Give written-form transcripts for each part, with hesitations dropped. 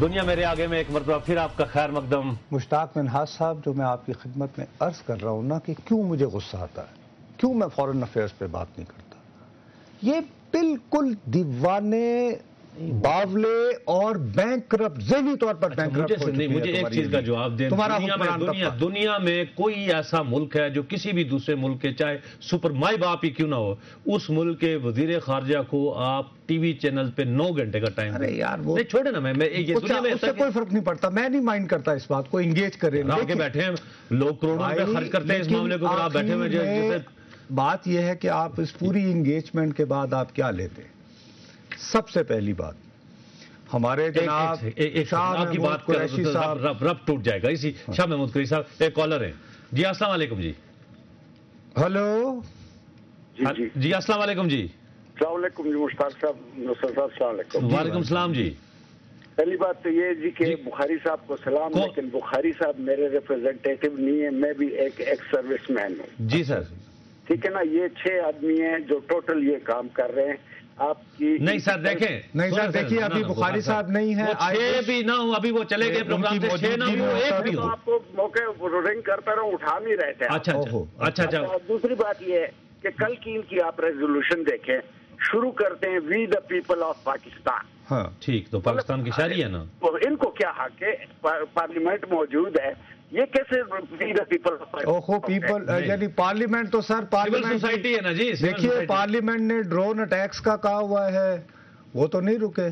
دنیا میرے آگے میں ایک مرتبہ پھر آپ کا خیر مقدم. مشتاق منہاج صاحب، جو میں آپ کی خدمت میں عرض کر رہا ہوں نا کہ کیوں مجھے غصہ آتا ہے، کیوں میں فورن افیئرس پہ بات نہیں کرتا، یہ بالکل دیوانے، باولے اور بینک کرپٹ، ذہنی طور پر بینک کرپٹ ہو چکی ہے. مجھے ایک چیز کا جواب دیں. دنیا میں کوئی ایسا ملک ہے جو کسی بھی دوسرے ملک کے، چاہے سپر مائی باپ ہی کیوں نہ ہو، اس ملک کے وزیر خارجہ کو آپ ٹی وی چینل پہ 9 گھنٹے کا ٹائم؟ ارے یار وہ چھوڑے نا، میں اس سے کوئی فرق نہیں پڑتا، میں نہیں مائنڈ کرتا اس بات کو، انگیج کریں. آگے بیٹھے ہیں لوگ، کروڑوں روپے خرچ کرتے ہیں اس معاملے کو، آپ بیٹھے ہوئے. بات یہ ہے کہ آپ اس پوری انگیجمنٹ کے بعد آپ کیا لیتے ہیں؟ سب سے پہلی بات، ہمارے جناب شاہ محمود قریشی صاحب، رب ٹوٹ جائے گا اسی. شاہ محمود قریشی صاحب ایک کالر ہیں. جی السلام علیکم. جی ہلو. جی السلام علیکم. جی السلام علیکم. جی مشتاق صاحب، نصر صاحب، السلام علیکم. وعلیکم السلام. جی پہلی بات تو یہ جی کہ بخاری صاحب کو سلام، لیکن بخاری صاحب میرے ریپرزینٹیٹیو نہیں ہے، میں بھی ایک سروس مین ہوں. جی سر. ٹھیک ہے نا. یہ 6 آدمی ہیں جو ٹوٹل یہ کام کر رہے ہیں. آپ کی نہیں سر دیکھیں، نہیں سر دیکھیے، ابھی بخاری صاحب نہیں ہے، 6 بھی نہ ہوں، ابھی وہ چلے گئے پروگرام سے، 6 نہ ہوں، 1 بھی ہو. آپ کو موقع رنگ کرتا رہا، اٹھا نہیں رہے تھے. اچھا. دوسری بات یہ ہے کہ کل کی ان کی آپ ریزولوشن دیکھیں، شروع کرتے ہیں وی دا پیپل آف پاکستان. ہاں ٹھیک، تو پاکستان کی شاعری ہے نا. ان کو کیا حق ہے؟ پارلیمنٹ موجود ہے، یہ کیسے وی دا پیپل آف پاکستان؟ اوہو پیپل یعنی پارلیمنٹ تو سر پارلیمنٹ سوسائٹی ہے نا جی. دیکھیے پارلیمنٹ نے ڈرون اٹیکس کا کہا ہوا ہے، وہ تو نہیں رکے.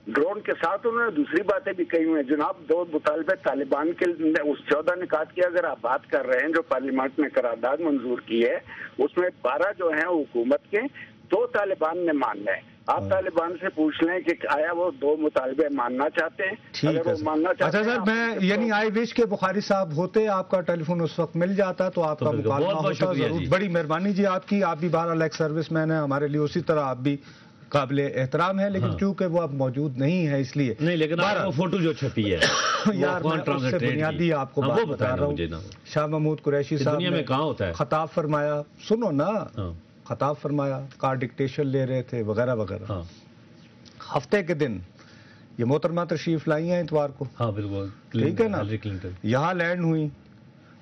ڈرون کے ساتھ انہوں نے دوسری باتیں بھی کہی ہوئی ہیں جناب. 2 مطالبے طالبان کے اس 14 نکات کی اگر آپ بات کر رہے ہیں جو پارلیمنٹ نے قرارداد منظور کی ہے، اس میں 12 جو ہیں حکومت کے، 2 طالبان نے ماننا ہے. آپ طالبان سے پوچھ لیں کہ آیا وہ 2 مطالبے ماننا چاہتے ہیں؟ ٹھیک ہے اچھا سر، میں یعنی آئی وش کے بخاری صاحب ہوتے، آپ کا ٹیلی فون اس وقت مل جاتا تو آپ کا مکالمہ ہوتا. ضرور، بڑی مہربانی جی آپ کی. آپ بھی بہرحال ایک سروس مین ہیں ہمارے لیے، اسی طرح آپ بھی قابل احترام ہے، لیکن چونکہ وہ اب موجود نہیں ہے اس لیے نہیں. لیکن وہ فوٹو جو چھپی ہے یار میں اس سے بنیادی آپ کو بات بتا رہا ہوں. شاہ محمود قریشی صاحب دنیا میں کہاں ہوتا ہے، خطاب فرمایا، سنو نا، خطاب فرمایا، کار ڈکٹیشن لے رہے تھے وغیرہ وغیرہ. ہفتے کے دن یہ محترمہ تشریف لائی ہیں اتوار کو. ہاں بالکل ٹھیک ہے نا. یہاں لینڈ ہوئی،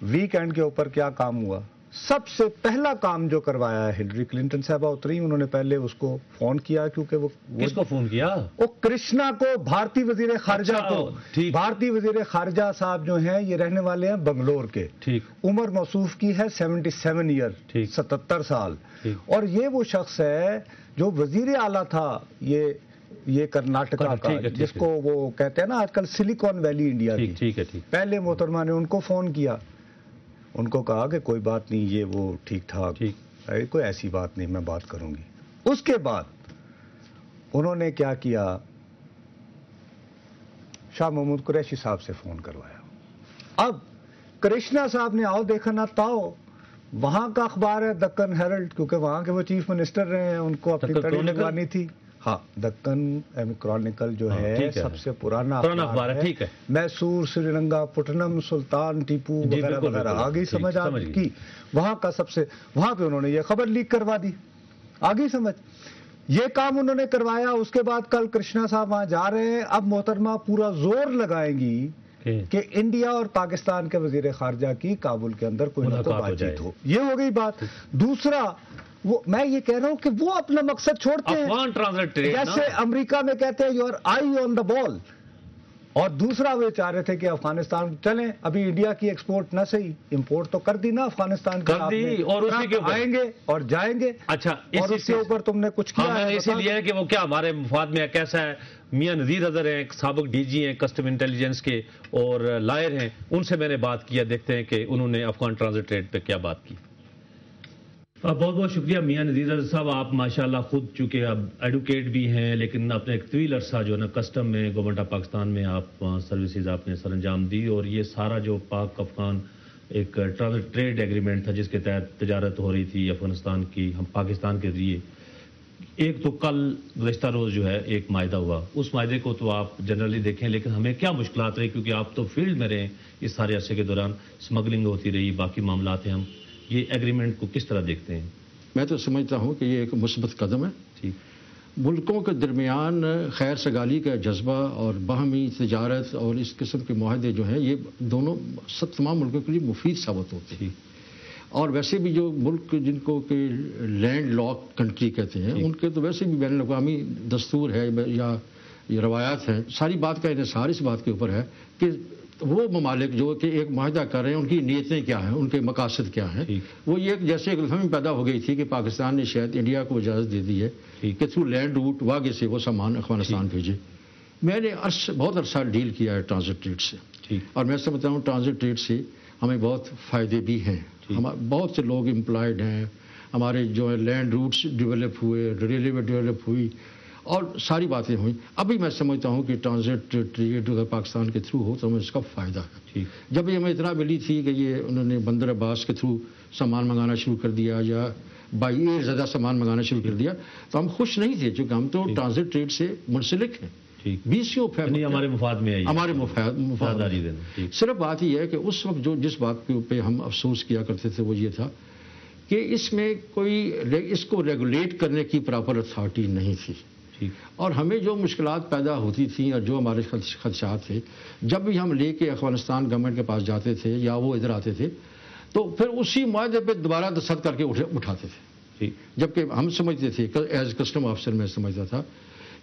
ویک اینڈ کے اوپر کیا کام ہوا؟ سب سے پہلا کام جو کروایا ہے ہلری کلنٹن صاحبہ اتری، انہوں نے پہلے اس کو فون کیا، کیونکہ وہ کس کو فون کیا؟ وہ کرشنا کو، بھارتی وزیر خارجہ کو. بھارتی وزیر خارجہ صاحب جو ہیں یہ رہنے والے ہیں بنگلور کے. عمر موصوف کی ہے 77 ایئر، 77 سال. اور یہ وہ شخص ہے جو وزیر اعلیٰ تھا یہ کرناٹکا کا، جس کو وہ کہتے ہیں نا آج کل سلیکون ویلی انڈیا کی. پہلے محترمہ نے ان کو فون کیا، ان کو کہا کہ کوئی بات نہیں، یہ وہ ٹھیک ٹھاک، کوئی ایسی بات نہیں، میں بات کروں گی. اس کے بعد انہوں نے کیا کیا، شاہ محمود قریشی صاحب سے فون کروایا. اب کرشنا صاحب نے آؤ دیکھا نہ تاؤ، وہاں کا اخبار ہے دکن ہیرلڈ، کیونکہ وہاں کے وہ چیف منسٹر رہے ہیں، ان کو اپنی تڑی لگوانی تھی. ہاں دکن کرونیکل جو ہے سب سے پرانا اخبار ہے. میسور، سری رنگا پٹنم، سلطان ٹیپو وغیرہ وغیرہ. آگئی سمجھ آپ کی؟ وہاں کا سب سے، وہاں پہ انہوں نے یہ خبر لیک کروا دی. آگئی سمجھ؟ یہ کام انہوں نے کروایا. اس کے بعد کل کرشنا صاحب وہاں جا رہے ہیں. اب محترمہ پورا زور لگائیں گی کہ انڈیا اور پاکستان کے وزیر خارجہ کی کابل کے اندر کوئی نہ کوئی بات چیت ہو. یہ ہو گئی بات. دوسرا، وہ میں یہ کہہ رہا ہوں کہ وہ اپنا مقصد چھوڑتے ہیں، جیسے امریکہ میں کہتے ہیں یو آر آئی آن دا بال. اور دوسرا وہ چاہ رہے تھے کہ افغانستان چلیں، ابھی انڈیا کی ایکسپورٹ نہ صحیح، امپورٹ تو کر دی نا افغانستان کی، اور آئیں گے اور جائیں گے. اچھا، اور اس کے اوپر تم نے کچھ کیا ہے؟ اسی لیے کہ وہ کیا ہمارے مفاد میں کیسا ہے. میاں نذیر اظہر ہیں، سابق ڈی جی ہیں کسٹم انٹیلیجنس کے اور لائر ہیں، ان سے میں نے بات کیا، دیکھتے ہیں کہ انہوں نے افغان ٹرانزٹ ریٹ پہ کیا بات کی. بہت بہت شکریہ میاں نذیر اظہر صاحب. آپ ماشاءاللہ خود چونکہ اب ایڈوکیٹ بھی ہیں، لیکن اپنے ایک طویل عرصہ جو ہے نا کسٹم میں، گورنمنٹ آف پاکستان میں آپ سروسز آپ نے سر انجام دی، اور یہ سارا جو پاک افغان ایک ٹریڈ ایگریمنٹ تھا جس کے تحت تجارت ہو رہی تھی افغانستان کی، ہم پاکستان کے ذریعے. ایک تو کل گزشتہ روز جو ہے ایک معاہدہ ہوا، اس معاہدے کو تو آپ جنرلی دیکھیں، لیکن ہمیں کیا مشکلات رہی، کیونکہ آپ تو فیلڈ میں رہے اس سارے عرصے کے دوران، اسمگلنگ ہوتی رہی، باقی معاملات ہیں. ہم یہ ایگریمنٹ کو کس طرح دیکھتے ہیں؟ میں تو سمجھتا ہوں کہ یہ ایک مثبت قدم ہے. ملکوں کے درمیان خیر سگالی کا جذبہ اور باہمی تجارت اور اس قسم کے معاہدے جو ہیں یہ دونوں تمام ملکوں کے لیے مفید ثابت ہوتے ہیں. اور ویسے بھی جو ملک جن کو کہ لینڈ لاک کنٹری کہتے ہیں ان کے تو ویسے بھی بین الاقوامی دستور ہے یا یہ روایات ہیں. ساری بات کا انحصار اس بات کے اوپر ہے کہ وہ ممالک جو کہ ایک معاہدہ کر رہے ہیں ان کی نیتیں کیا ہیں, ان کے مقاصد کیا ہیں. وہ یہ جیسے ایک غلطفہمی پیدا ہو گئی تھی کہ پاکستان نے شاید انڈیا کو اجازت دے دی ہے کہ تھرو لینڈ روٹ واگے سے وہ سامان افغانستان بھیجے. میں نے بہت عرصہ ڈیل کیا ہے ٹرانزٹ ٹریڈ سے, اور میں سمجھتا ہوں ٹرانزٹ ٹریڈ سے ہمیں بہت فائدے بھی ہیں. بہت سے لوگ امپلائڈ ہیں, ہمارے جو ہے لینڈ روٹس ڈیولپ ہوئے, ریلوے ڈیولپ ہوئی اور ساری باتیں ہوئیں. ابھی میں سمجھتا ہوں کہ ٹرانزٹ ٹریڈ اگر پاکستان کے تھرو ہو تو ہمیں اس کا فائدہ ہے. جب یہ ہمیں اطلاع ملی تھی کہ یہ انہوں نے بندر عباس کے تھرو سامان منگانا شروع کر دیا یا بائی ایئر زیادہ سامان منگانا شروع کر دیا تو ہم خوش نہیں تھے, چونکہ ہم تو ٹرانزٹ ٹریڈ سے منسلک ہیں. ہمارے مفاد میں ہمارے مفاد. صرف بات یہ ہے کہ اس وقت جس بات پہ ہم افسوس کیا کرتے تھے وہ یہ تھا کہ اس میں کوئی اس کو ریگولیٹ کرنے کی پراپر اتھارٹی نہیں تھی. اور ہمیں جو مشکلات پیدا ہوتی تھیں اور جو ہمارے خدشات تھے, جب بھی ہم لے کے افغانستان گورنمنٹ کے پاس جاتے تھے یا وہ ادھر آتے تھے تو پھر اسی معاہدے پہ دوبارہ دستخط کر کے اٹھاتے تھے. جبکہ ہم سمجھتے تھے ایز کسٹم آفیسر میں سمجھتا تھا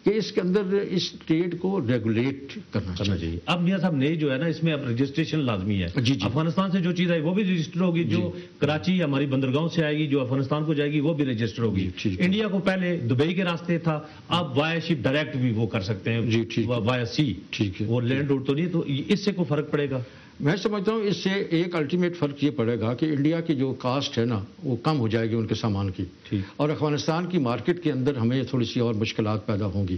کہ اس کے اندر اس ٹریڈ کو ریگولیٹ کرنا چاہیے. اب میاں صاحب نئی جو ہے نا اس میں اب رجسٹریشن لازمی ہے. افغانستان سے جو چیز آئی وہ بھی رجسٹر ہوگی, جو کراچی ہماری بندرگاہوں سے آئے گی جو افغانستان کو جائے گی وہ بھی رجسٹر ہوگی. انڈیا کو پہلے دبئی کے راستے تھا, اب وایا شپ ڈائریکٹ بھی وہ کر سکتے ہیں وایا سی. وہ لینڈ روٹ تو نہیں, تو اس سے کوئی فرق پڑے گا؟ میں سمجھتا ہوں اس سے ایک الٹیمیٹ فرق یہ پڑے گا کہ انڈیا کی جو کاسٹ ہے نا وہ کم ہو جائے گی ان کے سامان کی, اور افغانستان کی مارکیٹ کے اندر ہمیں تھوڑی سی اور مشکلات پیدا ہوں گی.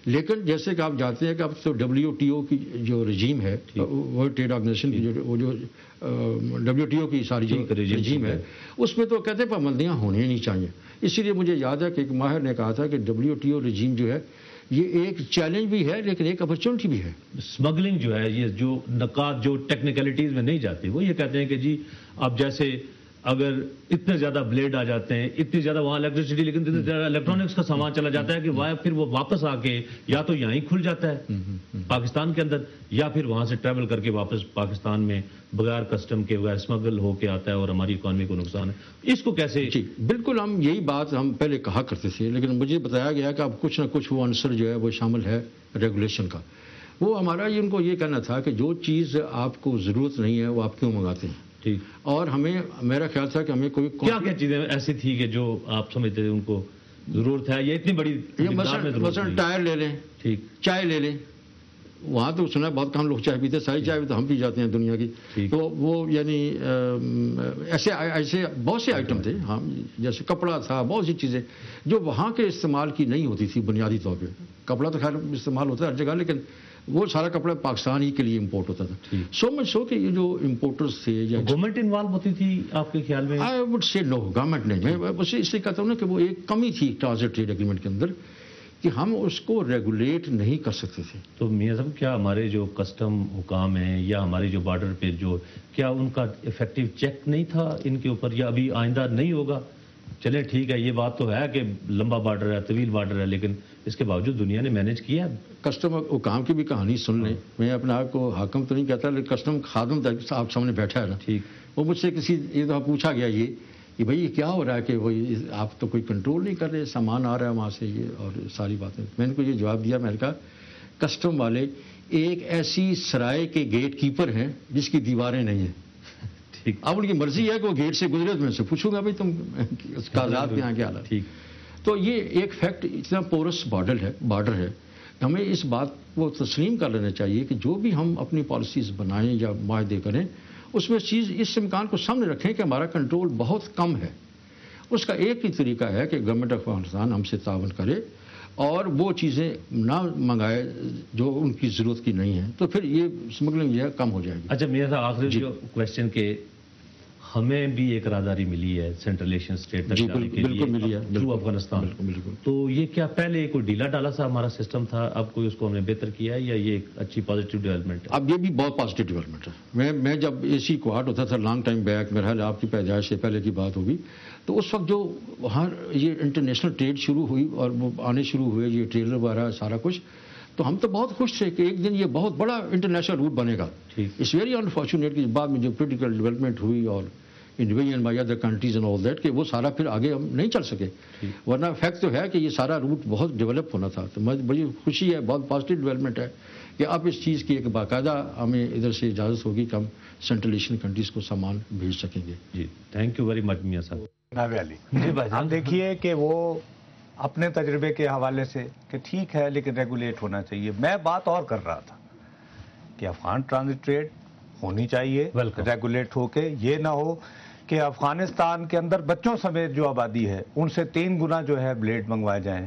لیکن جیسے کہ آپ جانتے ہیں کہ اب تو WTO کی جو رجیم ہے, ورلڈ ٹریڈ آرگنائزیشن کی وہ جو WTO کی ساری جو رجیم ہے اس میں تو کہتے ہیں پابندیاں ہونی نہیں چاہیے. اسی لیے مجھے یاد ہے کہ ایک ماہر نے کہا تھا کہ WTO رجیم جو ہے یہ ایک چیلنج بھی ہے لیکن ایک اپرچونٹی بھی ہے. اسمگلنگ جو ہے یہ جو نکات جو ٹیکنیکلٹیز میں نہیں جاتی, وہ یہ کہتے ہیں کہ جی اب جیسے اگر اتنے زیادہ بلیڈ آ جاتے ہیں, اتنی زیادہ وہاں الیکٹریسٹی لیکن اتنی زیادہ الیکٹرانکس کا سامان چلا جاتا ہے کہ پھر وہ واپس آ کے یا تو یہیں کھل جاتا ہے پاکستان کے اندر, یا پھر وہاں سے ٹریول کر کے واپس پاکستان میں بغیر کسٹم کے بغیر اسمگل ہو کے آتا ہے اور ہماری اکانومی کو نقصان ہے. اس کو کیسے؟ جی بالکل, ہم یہی بات ہم پہلے کہا کرتے تھے, لیکن مجھے بتایا گیا کہ اب کچھ نہ کچھ وہ عنصر جو ہے وہ شامل ہے ریگولیشن کا. وہ ہمارا ان کو یہ کہنا تھا کہ جو چیز آپ کو ضرورت نہیں ہے وہ آپ کیوں منگاتے ہیں. اور ہمیں میرا خیال تھا کہ ہمیں کوئی کیا چیزیں ایسی تھی کہ جو آپ سمجھتے تھے ان کو ضرورت ہے, یہ اتنی بڑی مثلا ٹائر لے لیں, چائے لے لیں. وہاں تو سنا بہت کم لوگ چائے پیتے, ساری چائے تو ہم پی جاتے ہیں دنیا کی. تو وہ یعنی ایسے بہت سے آئٹم تھے, ہاں جیسے کپڑا تھا, بہت سی چیزیں جو وہاں کے استعمال کی نہیں ہوتی تھی بنیادی طور پہ. کپڑا تو خیر استعمال ہوتا ہے ہر جگہ, لیکن وہ سارا کپڑا پاکستان ہی کے لیے امپورٹ ہوتا تھا. سو مچ سو کہ یہ جو امپورٹرز تھے یا گورنمنٹ انوالو ہوتی تھی آپ کے خیال میں؟ I would say know, government نہیں. میں اس لیے کہتا ہوں نا کہ وہ ایک کمی تھی ٹرانزٹ ٹریڈ ایگریمنٹ کے اندر کہ ہم اس کو ریگولیٹ نہیں کر سکتے تھے. تو میاں صاحب کیا ہمارے جو کسٹم حکام ہیں یا ہمارے جو بارڈر پہ جو کیا ان کا افیکٹو چیک نہیں تھا ان کے اوپر, یا ابھی آئندہ نہیں ہوگا؟ چلیں ٹھیک ہے, یہ بات تو ہے کہ لمبا بارڈر ہے, طویل بارڈر ہے, لیکن اس کے باوجود دنیا نے مینیج کیا ہے. کسٹم حکام کی بھی کہانی سن لیں. میں اپنے آپ کو حاکم تو نہیں کہتا, لیکن کسٹم خادم آپ سامنے بیٹھا ہے نا, ٹھیک, وہ مجھ سے کسی یہ دفعہ پوچھا گیا یہ کہ بھائی یہ کیا ہو رہا ہے کہ وہ آپ تو کوئی کنٹرول نہیں کر رہے, سامان آ رہا ہے وہاں سے یہ اور ساری باتیں. میں نے کو یہ جواب دیا, میں نے کہا کسٹم والے ایک ایسی سرائے کے گیٹ کیپر ہیں جس کی دیواریں نہیں ہیں. اب ان کی مرضی ہے کہ وہ گیٹ سے گزرے تو میں سے پوچھوں گا بھائی تم کاغذات کے یہاں کیا حالت. ٹھیک, تو یہ ایک فیکٹ اتنا پورس بارڈر ہے, ہمیں اس بات کو تسلیم کر لینا چاہیے کہ جو بھی ہم اپنی پالیسیز بنائیں یا معاہدے کریں اس میں چیز اس امکان کو سامنے رکھیں کہ ہمارا کنٹرول بہت کم ہے. اس کا ایک ہی طریقہ ہے کہ گورنمنٹ آف افغانستان ہم سے تعاون کرے اور وہ چیزیں نہ منگائے جو ان کی ضرورت کی نہیں ہیں, تو پھر یہ اسمگلنگ جو ہے کم ہو جائے گی. اچھا میاں صاحب آخری جو کویشچن کے ہمیں بھی ایک راہداری ملی ہے سینٹرل ایشین اسٹیٹ تک جانے کے لیے بالکل ملی ہے تھرو افغانستان. بالکل. تو یہ کیا پہلے کوئی ڈھیلا ڈالا سا ہمارا سسٹم تھا، اب کوئی اس کو ہم نے بہتر کیا ہے، یا یہ ایک اچھی پازیٹیو ڈیولپمنٹ ہے؟ اب یہ بھی بہت پازیٹیو ڈیولپمنٹ ہے. میں جب اے سی کوارٹ ہوتا تھا لانگ ٹائم بیک، میرا خیال آپ کی پیدائش سے پہلے کی بات ہوگی، تو اس وقت جو وہاں یہ انٹرنیشنل ٹریڈ شروع ہوئی اور وہ آنے شروع ہوئے یہ ٹریلر وغیرہ سارا کچھ، تو ہم تو بہت خوش تھے کہ ایک دن یہ بہت بڑا انٹرنیشنل روٹ بنے گا. اٹس ویری انفارچونیٹ کہ بعد میں جو پولیٹیکل ڈیولپمنٹ ہوئی اور انڈیویژن by other countries and all that, کہ وہ سارا پھر آگے ہم نہیں چل سکے. ورنہ فیکٹ تو ہے کہ یہ سارا روٹ بہت ڈیولپ ہونا تھا. تو بڑی خوشی ہے، بہت پازیٹیو ڈیولپمنٹ ہے کہ اب اس چیز کی ایک باقاعدہ ہمیں ادھر سے اجازت ہوگی کہ ہم سینٹرل ایشین کنٹریز کو سامان بھیج سکیں گے. جی تھینک یو ویری مچ میاں صاحب. ناوے علی ہم دیکھیے کہ وہ اپنے تجربے کے حوالے سے کہ ٹھیک ہے لیکن ریگولیٹ ہونا چاہیے. میں بات اور کر رہا تھا کہ افغان ٹرانزٹ ٹریڈ ہونی چاہیے ریگولیٹ ہو کے. یہ نہ ہو کہ افغانستان کے اندر بچوں سمیت جو آبادی ہے ان سے 3 گنا جو ہے بلیڈ منگوائے جائیں.